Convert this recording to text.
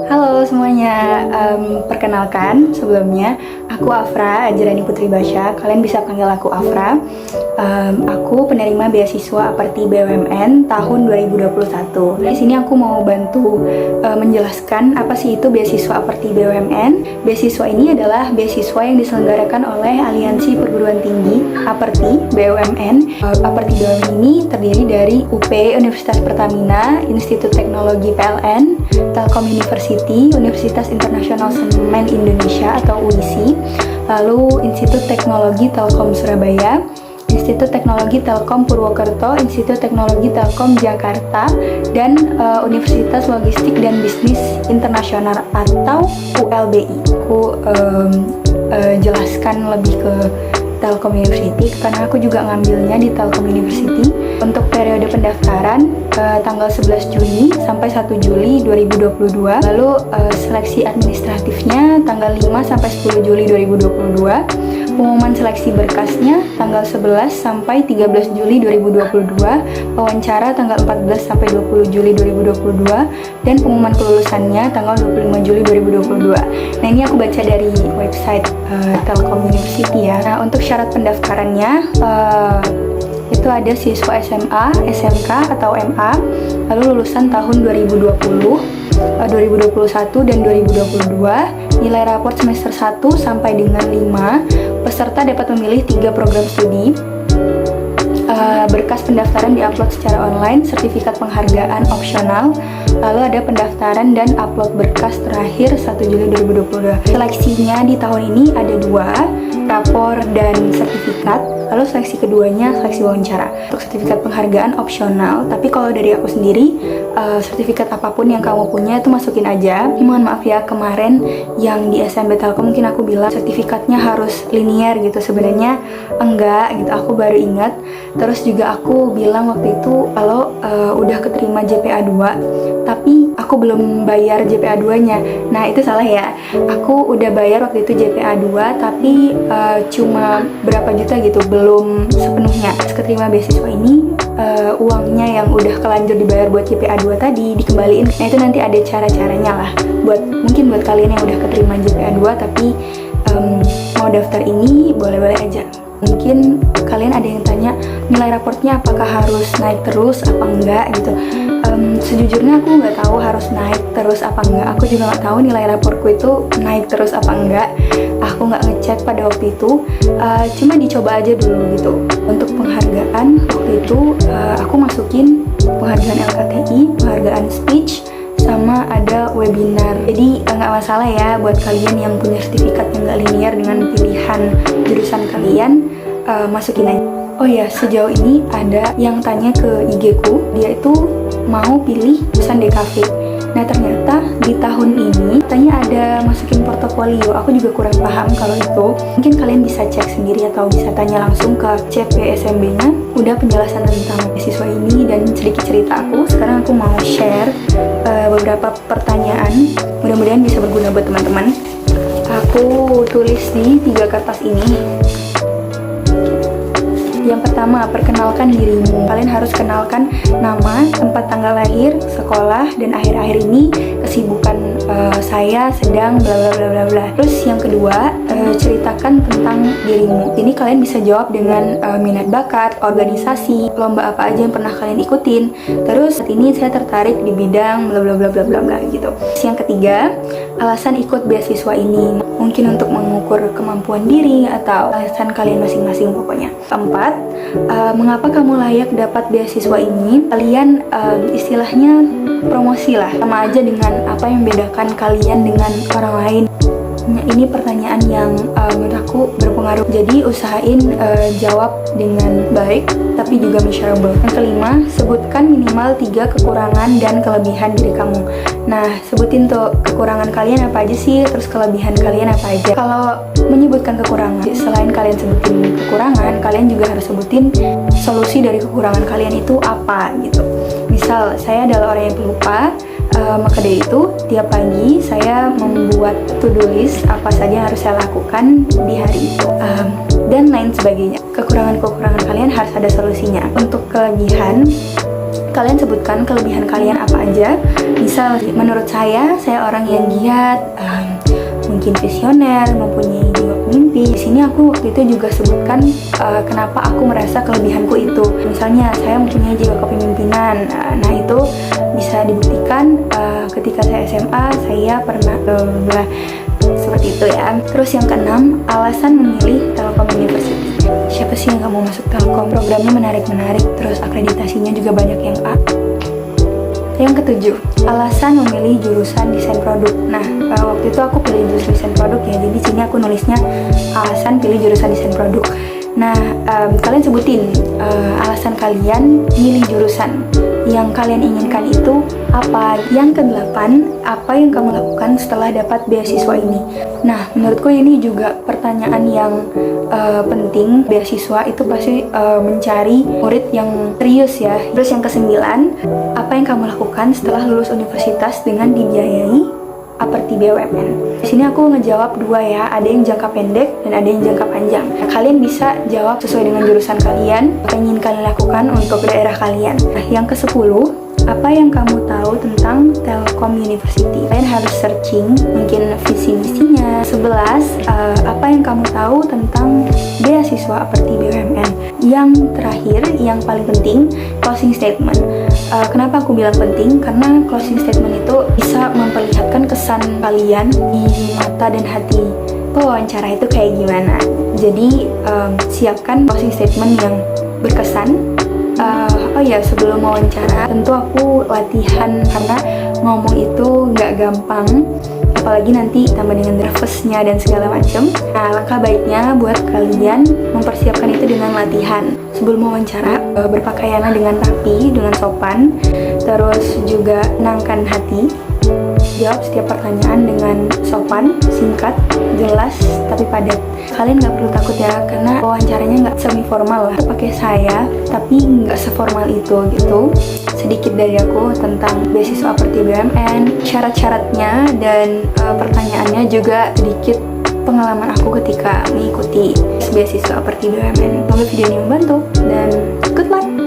Halo semuanya, perkenalkan sebelumnya aku Afra Ajarani Putri Basya. Kalian bisa panggil aku Afra. Aku penerima beasiswa Aperti BUMN tahun 2021. Di sini aku mau bantu menjelaskan apa sih itu beasiswa Aperti BUMN. Beasiswa ini adalah beasiswa yang diselenggarakan oleh Aliansi Perguruan Tinggi Aperti BUMN. Aperti BUMN ini terdiri dari UP Universitas Pertamina, Institut Teknologi PLN, Telkom University, Universitas Internasional Semen Indonesia atau UISI, lalu Institut Teknologi Telkom Surabaya, Institut Teknologi Telkom Purwokerto, Institut Teknologi Telkom Jakarta, dan Universitas Logistik dan Bisnis Internasional atau ULBI. Aku jelaskan lebih ke Telkom University karena aku juga ngambilnya di Telkom University. Untuk periode pendaftaran tanggal 11 Juni sampai 1 Juli 2022. Lalu seleksi administratifnya tanggal 5 sampai 10 Juli 2022. Pengumuman seleksi berkasnya tanggal 11 sampai 13 Juli 2022. Wawancara tanggal 14 sampai 20 Juli 2022 dan pengumuman kelulusannya tanggal 25 Juli 2022. Nah, ini aku baca dari website Telkom University ya. Nah, untuk syarat pendaftarannya itu ada siswa SMA, SMK atau MA, lalu lulusan tahun 2020, 2021 dan 2022, nilai raport semester 1 sampai dengan 5, peserta dapat memilih 3 program studi, berkas pendaftaran diupload secara online, sertifikat penghargaan opsional, lalu ada pendaftaran dan upload berkas terakhir 1 Juli 2022. Seleksinya di tahun ini ada 2, rapor dan sertifikat. Lalu seleksi keduanya seleksi wawancara. Untuk sertifikat penghargaan opsional, tapi kalau dari aku sendiri sertifikat apapun yang kamu punya itu masukin aja. Mohon maaf ya, kemarin yang di SMB Telkom mungkin aku bilang sertifikatnya harus linear gitu, sebenarnya enggak gitu, aku baru ingat. Terus juga aku bilang waktu itu kalau udah keterima JPA 2 tapi aku belum bayar JPA 2-nya. Nah, itu salah ya. Aku udah bayar waktu itu JPA 2 tapi cuma berapa juta gitu, belum sepenuhnya. Keterima beasiswa ini uangnya yang udah kelanjur dibayar buat JPA 2 tadi dikembaliin. Nah, itu nanti ada cara-caranya lah mungkin buat kalian yang udah keterima JPA 2 tapi mau daftar ini boleh-boleh aja. Mungkin kalian ada yang tanya nilai raportnya apakah harus naik terus apa enggak gitu. Sejujurnya aku nggak tahu harus naik terus apa enggak. Aku juga nggak tahu nilai raportku itu naik terus apa enggak. Aku nggak ngecek pada waktu itu. Cuma dicoba aja dulu gitu. Untuk penghargaan waktu itu aku masukin penghargaan LKTI, penghargaan speech, sama ada webinar. Jadi nggak masalah ya buat kalian yang punya sertifikat yang nggak linear dengan pilihan jurusan kalian, masukin aja. Oh ya, sejauh ini ada yang tanya ke IG ku, dia itu mau pilih jurusan DKV. Nah, ternyata di tahun ini katanya ada masukin portofolio. Aku juga kurang paham kalau itu. Mungkin kalian bisa cek sendiri atau bisa tanya langsung ke CP SMB-nya. Udah penjelasan tentang beasiswa ini dan sedikit cerita aku. Sekarang aku mau share beberapa pertanyaan. Mudah-mudahan bisa berguna buat teman-teman. Aku tulis di 3 kertas ini. Yang pertama, perkenalkan dirimu. Kalian harus kenalkan nama, tempat tanggal lahir, sekolah, dan akhir-akhir ini kesibukan saya sedang bla bla bla bla bla. Terus yang kedua, ceritakan tentang dirimu. Ini kalian bisa jawab dengan minat bakat, organisasi, lomba apa aja yang pernah kalian ikutin. Terus saat ini saya tertarik di bidang bla bla bla bla bla bla gitu. Terus yang ketiga, alasan ikut beasiswa ini. Mungkin untuk mengukur kemampuan diri atau alasan kalian masing-masing pokoknya. Keempat, mengapa kamu layak dapat beasiswa ini? Kalian istilahnya promosi lah, sama aja dengan apa yang membedakan kalian dengan orang lain. Nah, ini pertanyaan yang menurut aku berpengaruh. Jadi usahain jawab dengan baik tapi juga measurable. Yang kelima, sebutkan minimal 3 kekurangan dan kelebihan diri kamu. Nah, sebutin tuh kekurangan kalian apa aja sih, terus kelebihan kalian apa aja. Kalau menyebutkan kekurangan, selain kalian sebutin kekurangan, kalian juga harus sebutin solusi dari kekurangan kalian itu apa gitu. Misal, saya adalah orang yang pelupa, maka dari itu tiap pagi saya membuat to-do list apa saja yang harus saya lakukan di hari itu, dan lain sebagainya. Kekurangan-kekurangan kalian harus ada solusinya. Untuk kelebihan, kalian sebutkan kelebihan kalian apa aja. Misal, menurut saya orang yang giat, mungkin visioner, mempunyai jiwa pemimpi. Di sini aku waktu itu juga sebutkan kenapa aku merasa kelebihanku itu. Misalnya, saya mempunyai jiwa kepemimpinan. Nah, itu bisa dibuktikan ketika saya SMA, saya pernah seperti itu ya. Terus yang keenam, alasan memilih Telkom University. Siapa sih yang gak mau masuk Telkom? Programnya menarik-menarik, terus akreditasinya juga banyak yang A. Yang ketujuh, alasan memilih jurusan desain produk. Nah, waktu itu aku pilih jurusan desain produk ya, jadi sini aku nulisnya alasan pilih jurusan desain produk. Nah, kalian sebutin alasan kalian milih jurusan yang kalian inginkan itu apa. Yang kedelapan, apa yang kamu lakukan setelah dapat beasiswa ini. Nah, menurutku ini juga pertanyaan yang penting. Beasiswa itu pasti mencari murid yang serius ya. Terus yang kesembilan, apa yang kamu lakukan setelah lulus universitas dengan dibiayai seperti BUMN. Di sini aku ngejawab dua ya, ada yang jangka pendek dan ada yang jangka panjang. Nah, kalian bisa jawab sesuai dengan jurusan kalian, apa yang ingin kalian lakukan untuk daerah kalian. Nah, yang ke-10, apa yang kamu tahu tentang Telkom University? Kalian harus searching mungkin visi misinya. 11, apa yang kamu tahu tentang beasiswa seperti BUMN? Yang terakhir, yang paling penting, closing statement. Kenapa aku bilang penting? Karena closing statement itu bisa memperlihatkan kesan kalian di mata dan hati pewawancara itu kayak gimana. Jadi siapkan closing statement yang berkesan. Sebelum wawancara tentu aku latihan karena ngomong itu nggak gampang, apalagi nanti tambah dengan nervousnya dan segala macam. Nah, langkah baiknya buat kalian mempersiapkan itu dengan latihan. Sebelum wawancara, berpakaianlah dengan rapi, dengan sopan, terus juga tenangkan hati. Jawab setiap pertanyaan dengan sopan, singkat, jelas, tapi padat. Kalian nggak perlu takut ya, karena wawancaranya nggak semi formal lah. Pakai saya, tapi nggak seformal itu gitu. Sedikit dari aku tentang beasiswa seperti BUMN, syarat-syaratnya dan pertanyaannya juga sedikit pengalaman aku ketika mengikuti beasiswa seperti BUMN. Semoga video ini membantu dan good luck!